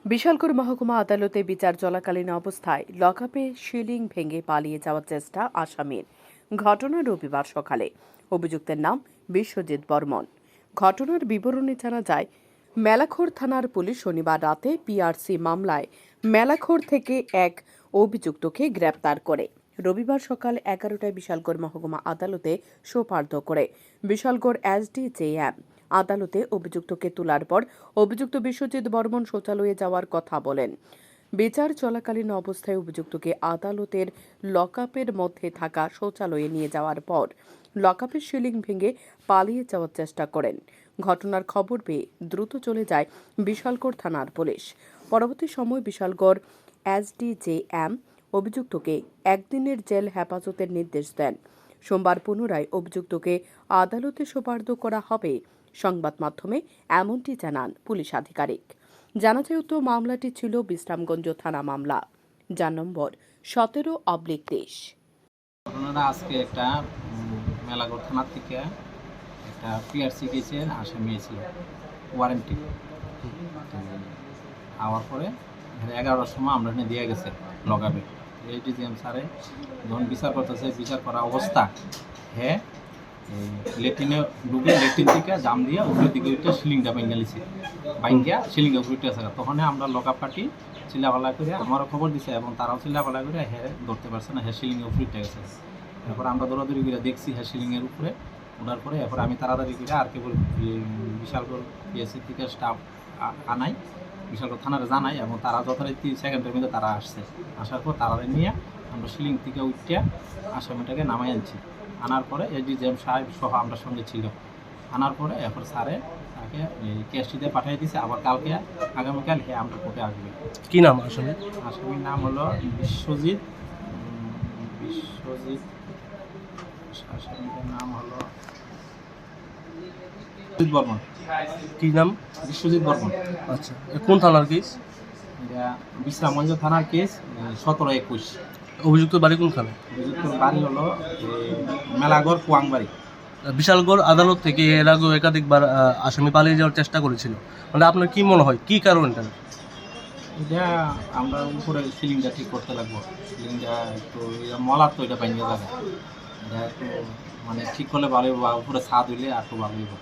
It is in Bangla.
বিশালগড় মহকুমা আদালতে বিচার চলাকালীন অবস্থায় লকআপে সিলিং ভেঙে পালিয়ে যাওয়ার চেষ্টা আসামির। ঘটনা রবিবার সকালে। অভিযুক্তের নাম বিশ্বজিৎ বর্মন। ঘটনার বিবরণী জানা যায়, মেলাখোর থানার পুলিশ শনিবার রাতে পিআরসি মামলায় মেলাখোর থেকে এক অভিযুক্তকে গ্রেপ্তার করে রবিবার সকাল 11টায় বিশালগড় মহকুমা আদালতে সোপর্দ করে। বিশালগড় এসডিজেএম আদালতে অভিযুক্তকে তোলার পর অভিযুক্ত বিশ্বজিৎ বর্মন শৌচালয়ে যাওয়ার কথা বলেন। বিচার চলাকালীন অবস্থায় অভিযুক্তকে আদালতের লকআপের মধ্যে থাকা শৌচালয়ে নিয়ে যাওয়ার পর লকআপের সিলিং ভেঙে পালিয়ে যাওয়ার চেষ্টা করেন। ঘটনার খবর পেয়ে দ্রুত চলে যায় বিশালগড় থানার পুলিশ। পরবর্তী সময় বিশালগড় এসডিজেএম অভিযুক্তকে একদিনের জেল হেফাজতের নির্দেশ দেন। সোমবার পুনরায় অভিযুক্তকে আদালতে সোপর্দ করা হবে। সংবাদ মাধ্যমে এমনটি জানান পুলিশ আধিকারিক। জানা যায়, উক্ত মামলাটি ছিল বিশ্রামগঞ্জ থানা মামলা, যার নম্বর 17/23। ঘটনাটা আজকে একটা মেলাগড় থানার থেকে একটা পিআরসি কেসের আসামি ছিল ওয়ারেন্টি আওয়ার পরে 11টার সময় আমরা এখানে দিয়ে গেছে লকআপে। এসডিজিএম স্যারে যখন বিচার করতেছে, বিচার করা অবস্থা হ্যাঁ লেট্রিনে ঢুকে লেট্রিন থেকে জাম দিয়ে উপরের দিকে উঠে সিলিংটা ভেঙে লিছে, ভাঙ্গিয়া সিলিংটা উপরে উঠে আসে। তখন আমরা লকআপ পার্টি চিল্লাপালা করে আমারও খবর দিছে এবং তারাও চিল্লাপালা করে হ্যাঁ ধরতে পারছে না, হ্যাঁ সিলিংয়ের উপরে উঠে গেছে। এরপর আমরা দৌড়াদৌড়ি করে দেখছি হ্যাঁ সিলিংয়ের উপরে ওঠার পরে এরপর আমি তাড়াতাড়ি করে আর কেবল বিশালগড় পিএসসি থেকে স্টাফ আনাই, বিশালগড় থানারে জানাই এবং তারা যথারীতি সেকেন্ডের মধ্যে তারা আসছে। আসার পর তারা নিয়ে আমরা সিলিং থেকে উঠে আসামিটাকে নামাই আনছি। আনার পরে এসডিজিএম সাহেব সহ আমরা সঙ্গে ছিল। আনার পরে এরপর স্যারে তাকে কেসটিতে পাঠিয়ে দিয়েছে। আবার কালকে আগামীকাল আমরা কোর্টে আসবে। কি নাম আসামি? আসামির নাম হলো বিশ্বজিৎ। আসামির নাম হলো বর্মন। কি নাম? বিশ্বজিৎ বর্মন। আচ্ছা, কোন থানার কেস? এটা বিশ্রামগঞ্জ থানার কেস 17/21। অভিযুক্ত বাড়ি কোনখানে? অভিযুক্তর বাড়ি হলো মেলাগড় কুয়াংবাড়ি। বিশালগড় আদালত থেকে এর আগেও একাধিকবার আসামি পালিয়ে যাওয়ার চেষ্টা করেছিল, মানে আপনার কি মনে হয় কি কারণ এটা? এটা আমরা উপরে সিলিংটা ঠিক করতে লাগবো। সিলিংটা একটু মলার তো এটা পাইনি যাবে, এটা একটু মানে ঠিক করলে ভালো হইব, উপরে ছাদ হইলে আর একটু ভালো হইব।